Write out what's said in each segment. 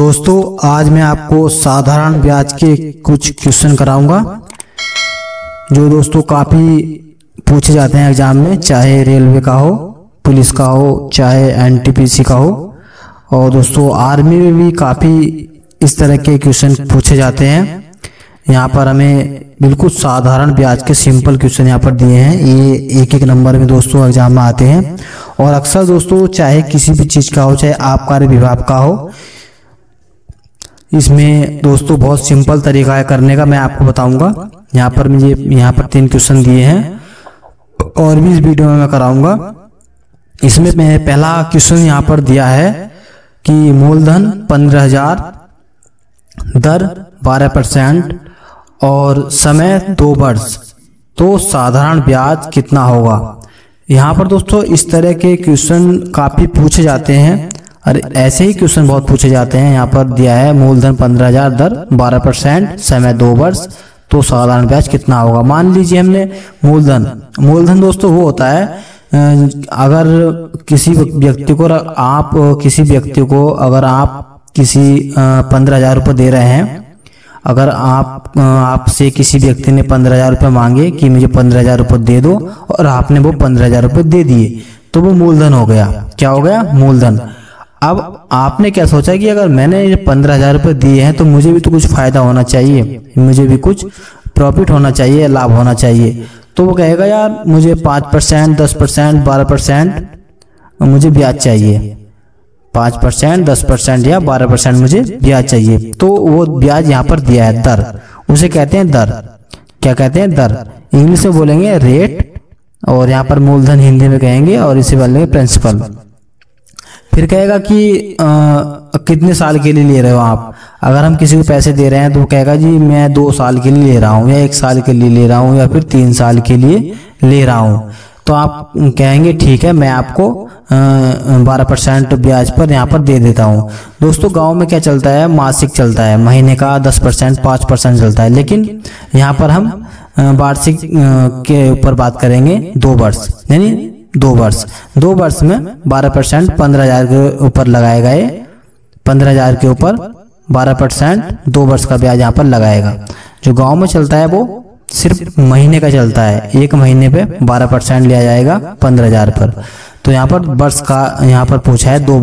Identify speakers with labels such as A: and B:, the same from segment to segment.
A: दोस्तों आज मैं आपको साधारण ब्याज के कुछ क्वेश्चन कराऊंगा जो दोस्तों काफ़ी पूछे जाते हैं एग्जाम में, चाहे रेलवे का हो, पुलिस का हो, चाहे एनटीपीसी का हो। और दोस्तों आर्मी में भी काफ़ी इस तरह के क्वेश्चन पूछे जाते हैं। यहाँ पर हमें बिल्कुल साधारण ब्याज के सिंपल क्वेश्चन यहाँ पर दिए हैं। ये एक एक नंबर में दोस्तों एग्जाम में आते हैं और अक्सर दोस्तों चाहे किसी भी चीज़ का हो, चाहे आबकारी विभाग का हो, इसमें दोस्तों बहुत सिंपल तरीका है करने का, मैं आपको बताऊंगा। यहाँ पर मुझे यहाँ पर 3 क्वेश्चन दिए हैं और भी इस वीडियो में मैं कराऊंगा। इसमें मैं पहला क्वेश्चन यहाँ पर दिया है कि मूलधन 15,000, दर 12% और समय 2 वर्ष, तो साधारण ब्याज कितना होगा। यहाँ पर दोस्तों इस तरह के क्वेश्चन काफ़ी पूछे जाते हैं और ऐसे ही क्वेश्चन बहुत पूछे जाते हैं। यहाँ पर दिया है मूलधन 15,000, दर 12%, समय 2 वर्ष, तो साधारण ब्याज कितना होगा। मान लीजिए हमने मूलधन दोस्तों वो होता है अगर किसी व्यक्ति को अगर आप किसी 15,000 रुपये दे रहे हैं, अगर आपसे किसी व्यक्ति ने 15,000 रुपये मांगे कि मुझे 15,000 रुपये दे दो और आपने वो 15,000 रुपये दे दिए, तो वो मूलधन हो गया। क्या हो गया? मूलधन। अब आपने क्या सोचा कि अगर मैंने 15,000 रुपये दिए हैं तो मुझे भी तो कुछ फायदा होना चाहिए, मुझे भी कुछ प्रॉफिट होना चाहिए, लाभ होना चाहिए। तो वो कहेगा यार मुझे 5%, 10%, 12% मुझे ब्याज चाहिए, 5%, 10% या 12% मुझे ब्याज चाहिए। तो वो ब्याज यहाँ पर दिया है दर, उसे कहते हैं दर। क्या कहते हैं? दर। इंग्लिश में बोलेंगे रेट और यहाँ पर मूलधन हिंदी में कहेंगे और इसे बोलेंगे प्रिंसिपल। फिर कहेगा कि कितने साल के लिए ले रहे हो आप। अगर हम किसी को पैसे दे रहे हैं तो वो कहेगा जी मैं 2 साल के लिए ले रहा हूँ या 1 साल के लिए ले रहा हूँ या फिर 3 साल के लिए ले रहा हूँ। तो आप कहेंगे ठीक है मैं आपको 12% ब्याज पर यहाँ पर दे देता हूँ। दोस्तों गांव में क्या चलता है, मासिक चलता है, महीने का 10%, 5% चलता है, लेकिन यहाँ पर हम वार्षिक के ऊपर बात करेंगे। 2 वर्ष यानी 2 वर्ष, 2 वर्ष में 12% 15,000 के ऊपर लगाएगा। ये 15,000 के ऊपर 12% 2 वर्ष का ब्याज यहाँ पर लगाएगा। जो गांव में चलता है वो सिर्फ महीने का चलता है, 1 महीने पे 12% लिया जाएगा 15,000 पर। तो यहाँ पर वर्ष का यहाँ पर पूछा है 2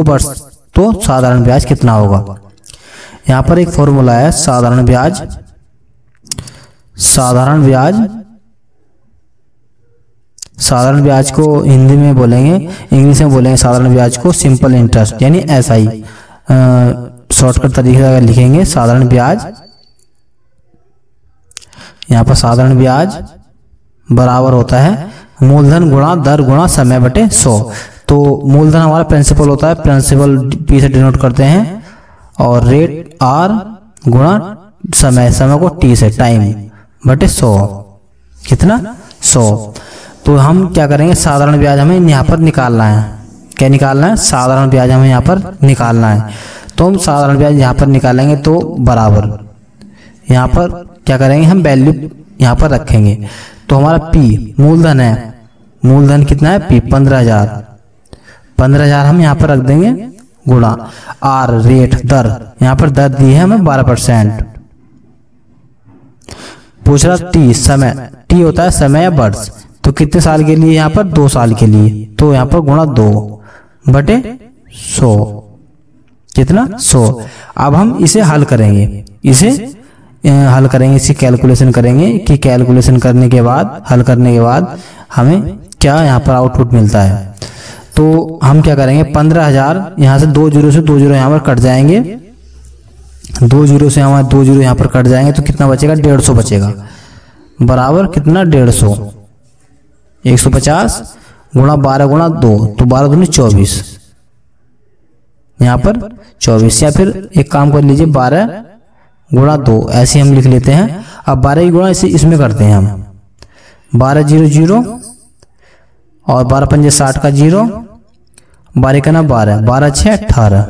A: वर्ष, तो साधारण ब्याज कितना होगा। यहाँ पर एक फॉर्मूला है साधारण ब्याज को हिंदी में बोलेंगे, इंग्लिश में बोलेंगे साधारण ब्याज को सिंपल इंटरेस्ट यानी SI। शॉर्टकट तरीके से अगर लिखेंगे साधारण ब्याज, यहाँ पर साधारण ब्याज बराबर होता है मूलधन गुणा दर गुणा समय बटे 100। तो मूलधन हमारा प्रिंसिपल होता है, प्रिंसिपल P से डिनोट करते हैं, और रेट R गुणा समय को T से, टाइम बटे 100। कितना? 100। तो हम क्या करेंगे, साधारण ब्याज हमें यहाँ पर निकालना है। क्या निकालना है? साधारण ब्याज हमें यहाँ पर निकालना है। तो हम साधारण ब्याज यहाँ पर निकालेंगे तो बराबर यहाँ पर क्या करेंगे, हम वैल्यू यहाँ पर रखेंगे। तो हमारा P मूलधन है, मूलधन कितना है? P 15,000 हम यहाँ पर रख देंगे, गुणा R रेट दर, यहाँ पर दर दी है हमें 12%। पूछ रहा T समय, T होता है समय या वर्ष, तो कितने साल के लिए? यहाँ पर 2 साल के लिए, तो यहाँ पर गुणा 2 बटे 100। कितना? 100। अब हम इसे हल करेंगे, इसी कैलकुलेशन करेंगे कि कैलकुलेशन करने के बाद, हल करने के बाद हमें क्या यहाँ पर आउटपुट मिलता है। तो हम क्या करेंगे, 15,000 यहाँ से 2 जीरो यहाँ पर कट जाएंगे, 2 जीरो से हमारे 2 जीरो यहाँ पर कट जाएंगे, तो कितना बचेगा? 150 बचेगा। बराबर कितना? 150। 150 गुणा 12 गुणा 2, तो 12 दूनी 24, यहाँ पर 24। या फिर एक काम कर लीजिए, 12 गुणा 2 ऐसे हम लिख लेते हैं। अब 12 की गुणा इसमें करते हैं हम, 12 0 0 और 12 5 60 का 0, 12 का ना 12, 12 6 18,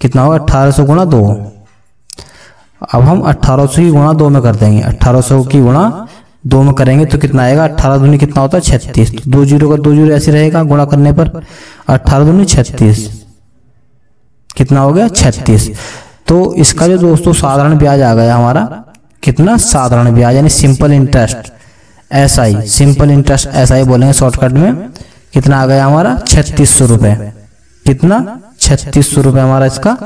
A: कितना होगा? 1800 गुणा 2। अब हम 1800 की गुणा 2 में कर देंगे, 1800 की गुणा 2 में करेंगे तो कितना आएगा? 18 दूनी कितना होता है? 36। 2 जीरो का 2 जीरो ऐसे रहेगा गुणा करने पर, 18 दूनी 36। कितना हो गया 36। तो इसका जो दोस्तों साधारण ब्याज आ गया हमारा कितना, साधारण ब्याज यानी simple interest SI, simple interest SI बोलेंगे शॉर्टकट में, कितना आ गया हमारा 3600 रुपये। कितना 3600 रुपये हमारा इसका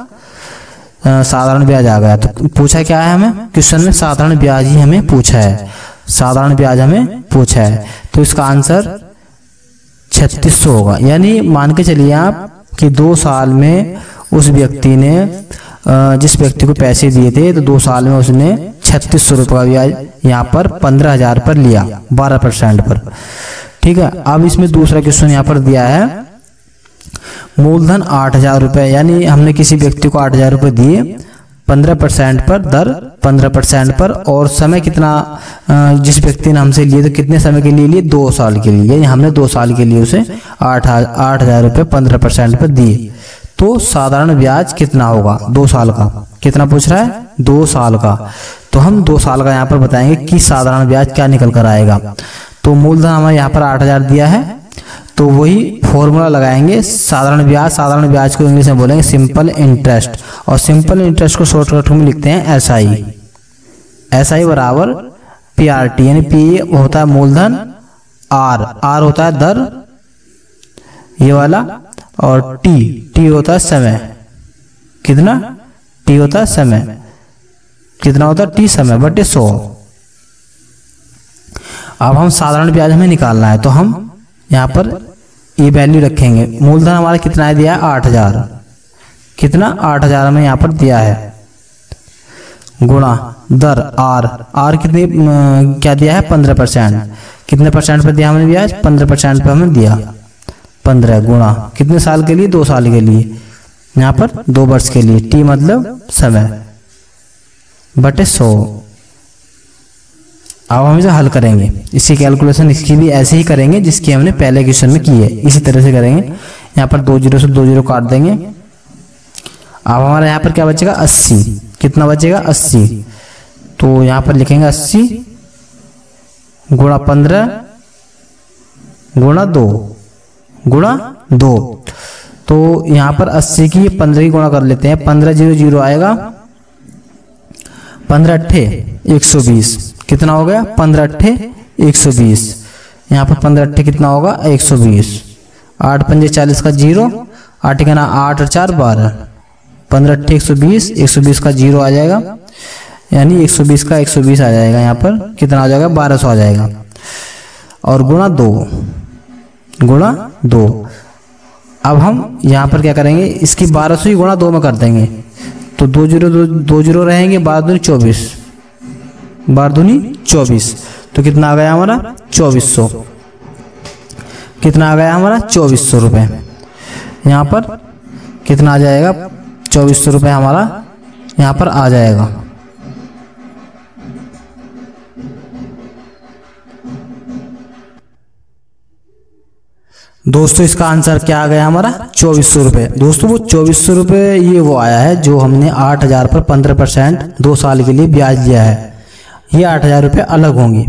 A: साधारण ब्याज आ गया। तो पूछा क्या है हमें क्वेश्चन में, साधारण ब्याज ही हमें पूछा है, साधारण ब्याज हमें पूछा है। तो इसका आंसर 3600 होगा। यानी मान के चलिए आप कि 2 साल में उस व्यक्ति ने जिस व्यक्ति को पैसे दिए थे तो 2 साल में उसने 3600 रुपये का ब्याज यहाँ पर 15,000 पर लिया 12% पर। ठीक है, अब इसमें दूसरा क्वेश्चन यहाँ पर दिया है मूलधन 8,000 रुपये, यानी हमने किसी व्यक्ति को 8,000 रुपये दिए 15% पर, दर 15% पर, और समय कितना जिस व्यक्ति ने हमसे लिए तो कितने समय के लिए लिए 2 साल के लिए, यानी हमने 2 साल के लिए उसे 8,000 रुपये 15% पर दिए। तो साधारण ब्याज कितना होगा 2 साल का, कितना पूछ रहा है 2 साल का। तो हम 2 साल का यहाँ पर बताएंगे कि साधारण ब्याज क्या निकल कर आएगा। तो मूलधन हमें यहाँ पर 8,000 दिया है, तो वही फॉर्मूला लगाएंगे साधारण ब्याज। साधारण ब्याज को इंग्लिश में बोलेंगे सिंपल इंटरेस्ट, और सिंपल इंटरेस्ट को शॉर्टकट में लिखते हैं SI। SI बराबर PRT, यानी P होता है मूलधन, R होता है दर ये वाला, और T होता है समय। कितना T होता है समय, कितना होता है T समय बटे 100। अब हम साधारण ब्याज हमें निकालना है, तो हम यहाँ पर ये वैल्यू रखेंगे। मूलधन हमारा कितना है दिया है 8,000, कितना 8,000 हमें यहाँ पर दिया है, गुणा दर R कितनी क्या दिया है 15%। कितने परसेंट पर दिया हमने ब्याज 15% पर हमें दिया 15, गुणा कितने साल के लिए 2 साल के लिए, यहाँ पर 2 वर्ष के लिए, T मतलब समय बटे 100। अब हम इसे हल करेंगे, इसकी कैलकुलेशन इसकी भी ऐसे ही करेंगे जिसकी हमने पहले क्वेश्चन में की है, इसी तरह से करेंगे। यहाँ पर 2 0 से 2 0 काट देंगे। अब हमारे यहाँ पर क्या बचेगा 80, कितना बचेगा 80। तो यहाँ पर लिखेंगे 80 गुणा 15 गुणा 2 गुणा 2। तो यहाँ पर 80 की 15 की गुणा कर लेते हैं, 15 0 0 आएगा, 15 अट्ठे 120, कितना हो गया 15 अट्ठे 120। यहाँ पर 15 अट्ठे कितना होगा 120, 8 पंजे 40 का 0, 8 का ना 8 और 4 12, 15 अट्ठे 120, 120 का 0 आ जाएगा, यानी 120 का 120 आ जाएगा। यहाँ पर कितना आ जाएगा 1200 आ जाएगा, और गुणा 2। अब हम यहाँ पर क्या करेंगे, इसकी 1200 ही गुणा 2 में कर देंगे, तो 2 0 रहेंगे, 12 दूनी 24, 12 दूनी 24। तो कितना आ गया हमारा 2400, कितना आ गया हमारा 2400 रुपये। यहाँ पर कितना आ जाएगा 2400 रुपये हमारा यहाँ पर आ जाएगा। दोस्तों इसका आंसर क्या आ गया हमारा 2400 रुपये। दोस्तों वो 2400 रुपये ये वो आया है जो हमने 8,000 पर 15% 2 साल के लिए ब्याज लिया है। ये 8,000 रुपये अलग होंगे,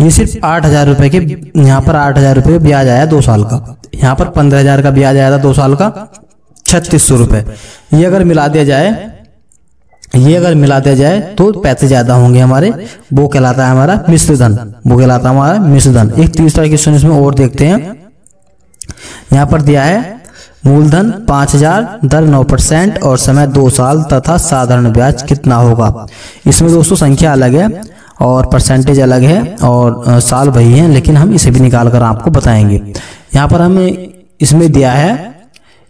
A: ये सिर्फ 8,000 रुपये के, यहाँ पर 8,000 रुपये ब्याज आया 2 साल का, यहाँ पर 15,000 का ब्याज आया था 2 साल का 3600 रुपये। ये अगर मिला दिया जाए तो पैसे ज्यादा होंगे हमारे, वो कहलाता है हमारा मिश्र धन, वो कहलाता है हमारा मिश्र धन। एक तीसरा क्वेश्चन इसमें और देखते हैं। यहाँ पर दिया है मूलधन 5,000, दर 9% और समय 2 साल तथा साधारण ब्याज कितना होगा। इसमें दोस्तों संख्या अलग है और परसेंटेज अलग है और साल वही है, लेकिन हम इसे भी निकाल कर आपको बताएंगे। यहाँ पर हमें इसमें दिया है,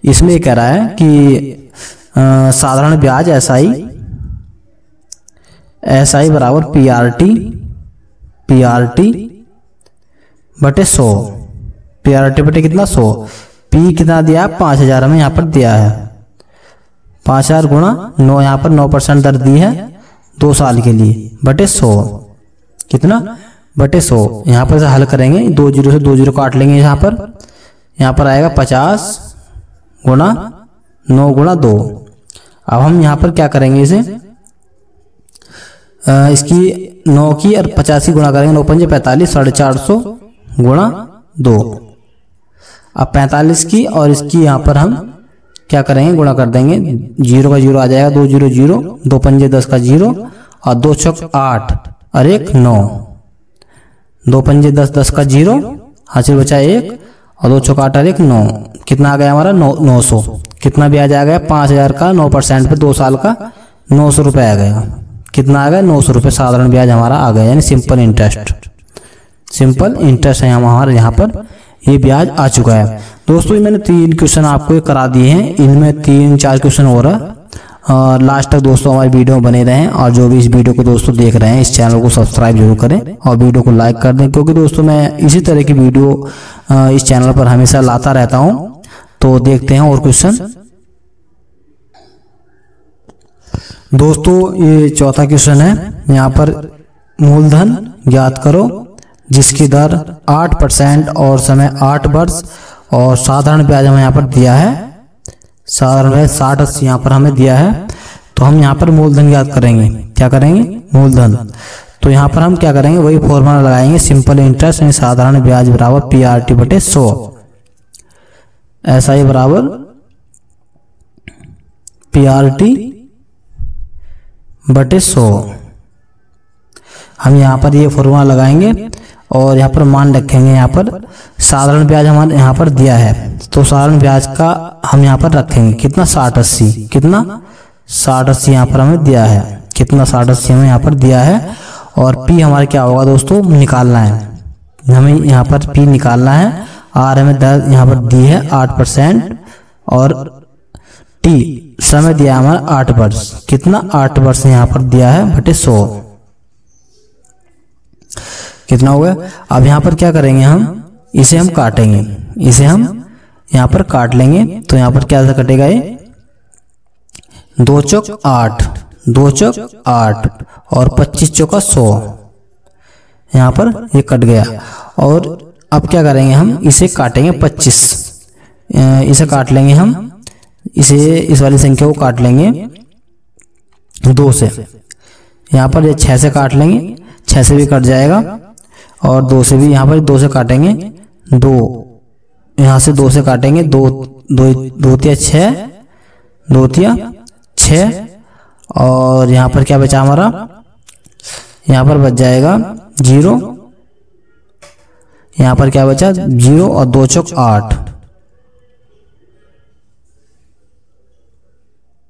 A: इसमें कह रहा है कि साधारण ब्याज SI बराबर PRT बटे 100, PRT बटे कितना 100, P कितना दिया है 5,000 हमें यहाँ पर दिया है, 5,000 गुणा 9, यहाँ पर 9% दर दी है 2 साल के लिए बटे 100, कितना बटे 100। यहाँ पर से हल करेंगे, 2 0 से 2 0 काट लेंगे, यहाँ पर आएगा 50 गुणा 9 गुणा 2। अब हम यहाँ पर क्या करेंगे, इसे इसकी 9 की और 50 की गुणा करेंगे, 9 पंजे 45, 450 गुणा 2। अब 45 की और इसकी यहाँ पर हम क्या करेंगे, गुणा कर देंगे। 0 का 0 आ जाएगा, 2 0 0, 2 पंजे 10 का 0 और 2 चौक 8 और 1 9, 2 पंजे 10 10 का 0, हासिल बचा 1 और 2 चौक 8 और 1 9। कितना आ गया हमारा 900। कितना ब्याज आ गया 5000 का 9% पे 2 साल का 900 रुपये आ गया। कितना आ गया 900 रुपये साधारण ब्याज हमारा आ गया, यानी सिंपल इंटरेस्ट। सिंपल इंटरेस्ट है हमारे यहाँ पर ये ब्याज आ चुका है। दोस्तों मैंने 3 क्वेश्चन आपको करा दिए हैं, इनमें 3-4 क्वेश्चन हो रहा। और लास्ट तक दोस्तों हमारी वीडियो बने रहें, और जो भी इस वीडियो को दोस्तों देख रहे हैं इस चैनल को सब्सक्राइब जरूर करें और वीडियो को लाइक कर दें, क्योंकि दोस्तों मैं इसी तरह की वीडियो इस चैनल पर हमेशा लाता रहता हूं। तो देखते हैं और क्वेश्चन। दोस्तों ये चौथा क्वेश्चन है, यहाँ पर मूलधन ज्ञात करो जिसकी दर 8% और समय 8 वर्ष और साधारण ब्याज हमें यहाँ पर दिया है। साधारण ब्याज 60-80 यहाँ पर हमें दिया है। तो हम यहाँ पर मूलधन ज्ञात करेंगे। क्या करेंगे, मूलधन। तो यहाँ पर हम क्या करेंगे, वही फॉर्मूला लगाएंगे, सिंपल इंटरेस्ट यानी साधारण ब्याज बराबर PRT बटे 100, SI बराबर PRT बटे 100। हम यहाँ पर ये फॉर्मूला लगाएंगे और यहाँ पर मान रखेंगे। यहाँ पर साधारण ब्याज हमारे यहाँ पर दिया है, तो साधारण ब्याज का हम यहाँ पर रखेंगे कितना 60-80, कितना 60-80 यहाँ पर हमें दिया है। कितना 60-80 हमें यहाँ पर दिया है। और P हमारे क्या होगा दोस्तों, निकालना है हमें, यहाँ पर P निकालना है। R हमें दर यहाँ पर दी है 8% और T समय दिया है हमारा 8 वर्ष। कितना 8 वर्ष यहाँ पर दिया है बटे 100। कितना हो गया। अब यहाँ पर क्या करेंगे, हम इसे हम काटेंगे, इसे हम यहाँ पर काट लेंगे। तो यहाँ पर क्या कटेगा, ये 2 चौक 8, 2 चौक 8 और 25 चौका 100, यहाँ पर ये कट गया। और अब क्या करेंगे, हम इसे काटेंगे 25, इसे काट लेंगे हम, इसे इस वाली संख्या को काट लेंगे 2 से। यहाँ पर ये 6 से काट लेंगे, 6 से भी कट जाएगा और 2 से भी, यहाँ पर 2 से काटेंगे 2, यहाँ से 2 से काटेंगे 2 2 तिया 6, 2 तिया 6 और यहाँ पर क्या बचा हमारा, यहाँ पर बच जाएगा 0, यहाँ पर क्या बचा 0 और 2 चौक 8,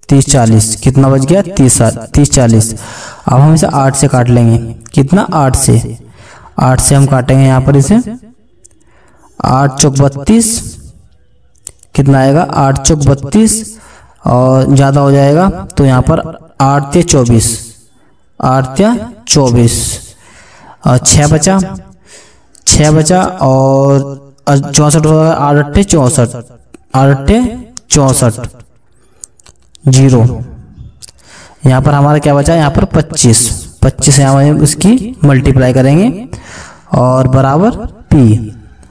A: 30 40, कितना बच गया 30 40। अब हम इसे 8 से काट लेंगे। कितना 8 से हम काटेंगे यहाँ पर इसे 8 चौक 32, कितना आएगा 8 चौक 32 और ज़्यादा हो जाएगा तो यहाँ पर 8 तिया 24, 8 तिया 24 और 6 बचा और 64 होगा, 8 8 64, 8 8 64 0। यहाँ पर हमारा क्या बचा, यहाँ पर 25 यहाँ उसकी मल्टीप्लाई करेंगे और बराबर P।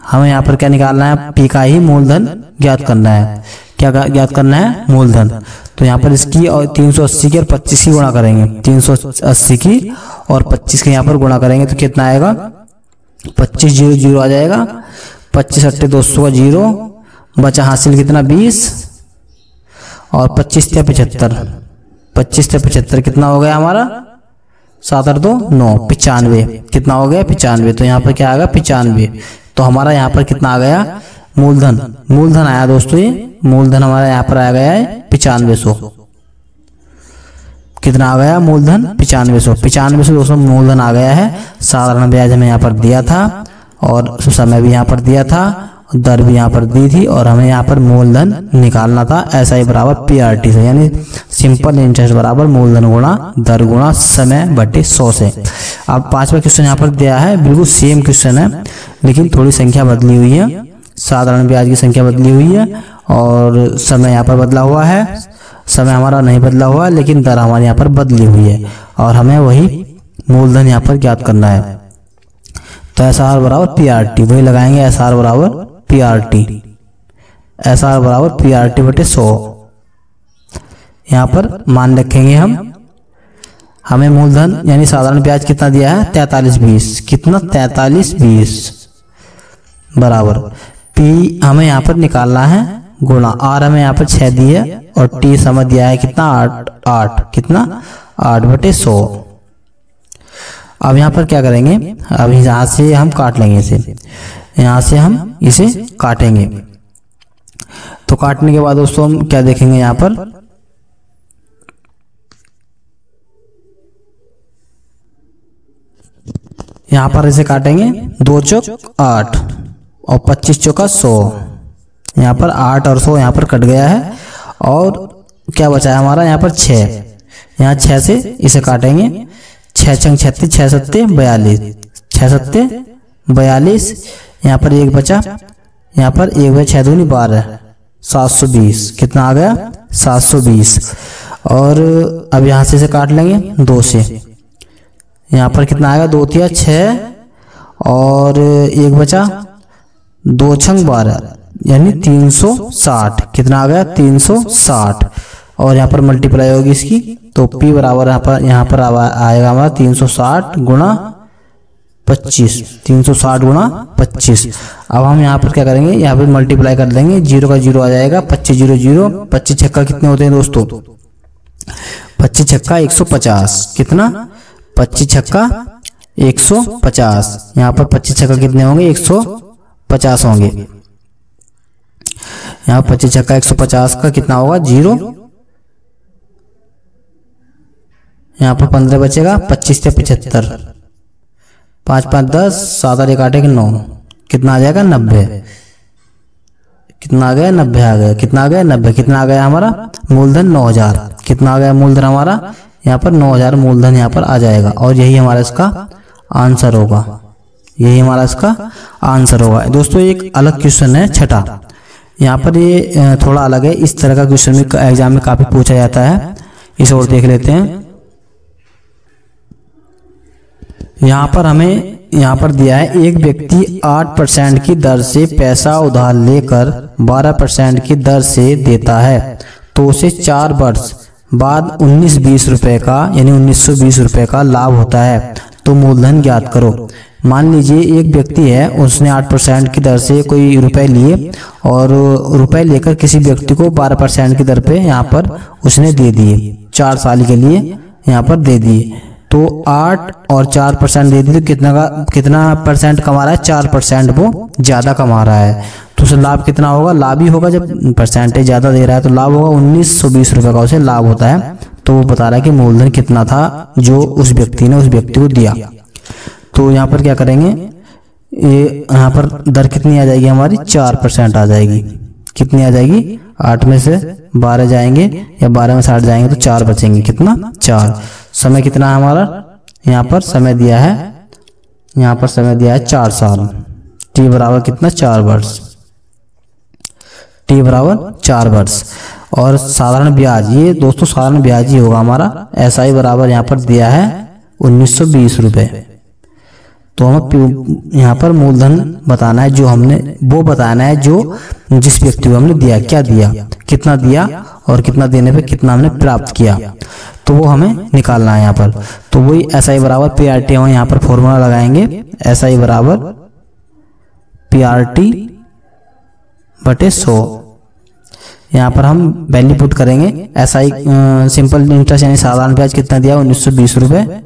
A: हमें यहाँ पर क्या निकालना है, P का ही मूलधन ज्ञात करना है। क्या ज्ञात करना है, मूलधन। तो यहाँ पर इसकी और 380 की और 25 की गुणा करेंगे, 380 की और 25 के यहाँ पर गुणा करेंगे तो कितना आएगा 25 0 0 आ जाएगा, 25 8 200 का 0 बचा, हासिल कितना 20 और 25 तिया 75, 25 तिया 75 कितना हो गया हमारा 7 8 2 9 95, कितना हो गया 95। तो यहाँ पर क्या आएगा 95। तो हमारा यहाँ पर कितना आ गया, मूलधन आया दोस्तों, ये मूलधन हमारा यहाँ पर आ गया है 9500। कितना आ गया मूलधन 9500 दोस्तों मूलधन आ गया है। साधारण ब्याज हमें यहाँ पर दिया था और समय भी यहाँ पर दिया था, दर भी यहाँ पर दी थी और हमें यहाँ पर मूलधन निकालना था। SI बराबर PRT से, यानी सिंपल इंटरेस्ट बराबर मूलधन गुणा दर गुणा समय बटे 100 से। अब 5वां क्वेश्चन यहाँ पर दिया है, बिल्कुल सेम क्वेश्चन है लेकिन थोड़ी संख्या बदली हुई है। साधारण ब्याज की संख्या बदली हुई है और समय यहाँ पर बदला हुआ है। समय हमारा नहीं बदला हुआ लेकिन दर हमारे यहाँ पर बदली हुई है और हमें वही मूलधन यहाँ पर ज्ञात करना है। तो SR बराबर PRT वही लगाएंगे, SR बराबर PRT बटे 100। यहाँ पर मान रखेंगे हम, हमें मूलधन यानी साधारण ब्याज कितना दिया है 4320, कितना 4320 बराबर P हमें यहाँ पर निकालना है गुणा आर हमें यहाँ पर 6 दी है और टी समय दिया है कितना 8 कितना 8/100। अब यहाँ पर क्या करेंगे, अब यहाँ से हम काट लेंगे इसे, यहाँ से हम इसे काटेंगे। तो काटने के बाद दोस्तों हम क्या देखेंगे, यहाँ पर इसे काटेंगे 2 चौक 8 और 25 चौका 100। यहाँ पर 8 और 100 यहाँ पर कट गया है और क्या बचा है हमारा यहाँ पर 6। यहाँ 6 से इसे काटेंगे, 6 छंग 36, 6 सत्ते 42, 6 सत्ते 42। यहाँ पर 1 बचा, यहाँ पर 1 बचा 6 दूनी 12, 720 कितना आ गया 720। और अब यहाँ से इसे काट लेंगे 2 से, यहाँ पर कितना आएगा 2 तिया 6 और 1 बचा 2 छंग 12 यानी 360 कितना आ गया 360। और यहाँ पर मल्टीप्लाई होगी इसकी, तो P बराबर यहाँ पर आएगा हमारा 360 गुणा 25, 360 गुणा 25। अब हम यहाँ पर क्या करेंगे, यहाँ पर मल्टीप्लाई कर देंगे, 0 का 0 आ जाएगा, 25 0 0, 25 छक्का कितने होते हैं दोस्तों, 25 छक्का 150 कितना 25 छक्का 150। यहाँ पर 25 छक्का कितने होंगे 150 होंगे। यहाँ 25 छक्का 150 का कितना होगा 0, यहाँ पर 15 बचेगा, 25 से 75, 5 5 10, 7 और 1 8 9 कितना आ जाएगा 90, कितना आ गया 90 आ गया, कितना आ गया 90, कितना आ गया हमारा मूलधन 9000, कितना आ गया मूलधन हमारा यहाँ पर 9000 मूलधन यहाँ पर आ जाएगा। और यही हमारा इसका आंसर होगा, यही हमारा इसका आंसर होगा। दोस्तों एक अलग क्वेश्चन है छठा, यहाँ पर ये थोड़ा अलग है, इस तरह का क्वेश्चन भी एग्जाम में काफी पूछा जाता है, इसे और देख लेते हैं। यहाँ पर हमें यहाँ पर दिया है एक व्यक्ति 8% की दर से पैसा उधार लेकर 12% की दर से देता है, तो उसे 4 वर्ष बाद 1920 रुपए का यानी 1920 रुपए का लाभ होता है, तो मूलधन ज्ञात करो। मान लीजिए एक व्यक्ति है, उसने 8% की दर से कोई रुपए लिए और रुपए लेकर किसी व्यक्ति को 12% की दर पे यहाँ पर उसने दे दिए, 4 साल के लिए यहाँ पर दे दिए। तो 8 और 4% दे दिए, तो कितना परसेंट कमा रहा है 4% वो ज्यादा कमा रहा है, तो उसे लाभ कितना होगा, लाभ ही होगा, जब परसेंटेज ज्यादा दे रहा है तो लाभ होगा 1920 रुपए का उसे लाभ होता है। तो वो बता रहा है कि मूलधन कितना था जो उस व्यक्ति ने उस व्यक्ति को दिया। तो यहाँ पर क्या करेंगे, ये यहाँ पर दर कितनी आ जाएगी हमारी 4% आ जाएगी, कितनी आ जाएगी 8 में से 12 जाएंगे या 12 में 60 जाएंगे तो 4 बचेंगे, कितना 4। समय कितना है हमारा, यहाँ पर समय दिया है, यहाँ पर समय दिया है 4 साल, टी बराबर कितना 4 वर्ष, टी बराबर 4 वर्ष। और साधारण ब्याज, ये दोस्तों साधारण ब्याज ही होगा हमारा, एसआई बराबर यहाँ पर दिया है 1920 रुपए। तो हमें यहाँ पर मूलधन बताना है, जो हमने वो बताना है जो जिस व्यक्ति को हमने दिया, क्या दिया, कितना दिया और कितना देने पे कितना हमने प्राप्त किया, तो वो हमें निकालना है यहाँ पर। तो वही एसआई बराबर पीआरटी हम यहाँ पर फॉर्मूला लगाएंगे, एसआई बराबर पीआरटी बटे 100। यहाँ पर हम वैल्यू पुट करेंगे, एसआई सिंपल इंटरेस्ट यानी साधारण ब्याज कितना दिया 1920 रुपए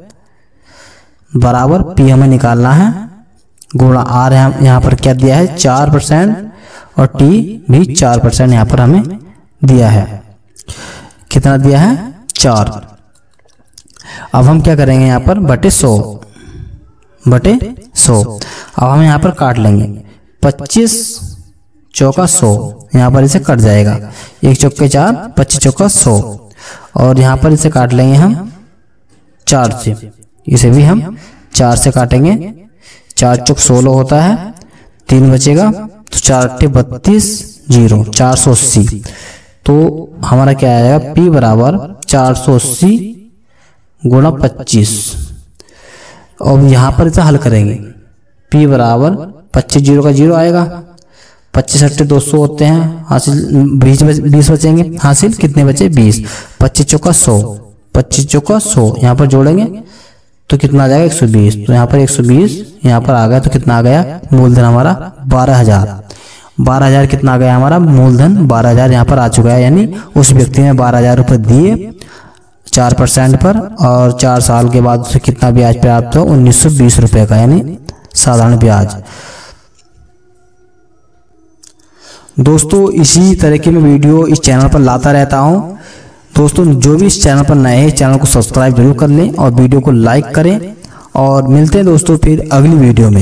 A: बराबर पी हमें निकालना है गुणा आर यहाँ पर क्या दिया है 4% और टी भी 4% यहाँ पर हमें दिया है, कितना दिया है 4। अब हम क्या करेंगे यहाँ पर बटे 100 अब हम यहाँ पर काट लेंगे, 25 चौका 100, यहाँ पर इसे कट जाएगा, 1 चौके 4, 25 चौका 100। और यहाँ पर इसे काट लेंगे हम 4 से, इसे भी हम 4 से काटेंगे, 4 चौक 16 होता है, 3 बचेगा तो 4 अट्ठे 32 0 480। तो हमारा क्या आएगा P बराबर 480 गुणा 25। और यहाँ पर इसे हल करेंगे, P बराबर 25 0 का 0 आएगा, 25 अट्ठे 200 होते हैं, हासिल 20 बचेंगे, हासिल कितने बचे 20, 25 चौका 100, 25 चौका 100 यहाँ पर जोड़ेंगे तो कितना आ जाएगा 120। तो यहाँ पर 120 यहाँ पर आ गया, तो कितना आ गया मूलधन हमारा 12000। 12,000 कितना आ गया हमारा मूलधन 12,000 यहाँ पर आ चुका है, यानी उस व्यक्ति ने 12,000 रुपये दिए 4% पर, और 4 साल के बाद उसे कितना ब्याज प्राप्त हो 1920 रुपये का, यानी साधारण ब्याज। दोस्तों इसी तरह की मैं वीडियो इस चैनल पर लाता रहता हूँ। दोस्तों जो भी इस चैनल पर नए हैं चैनल को सब्सक्राइब जरूर कर लें और वीडियो को लाइक करें, और मिलते हैं दोस्तों फिर अगली वीडियो में।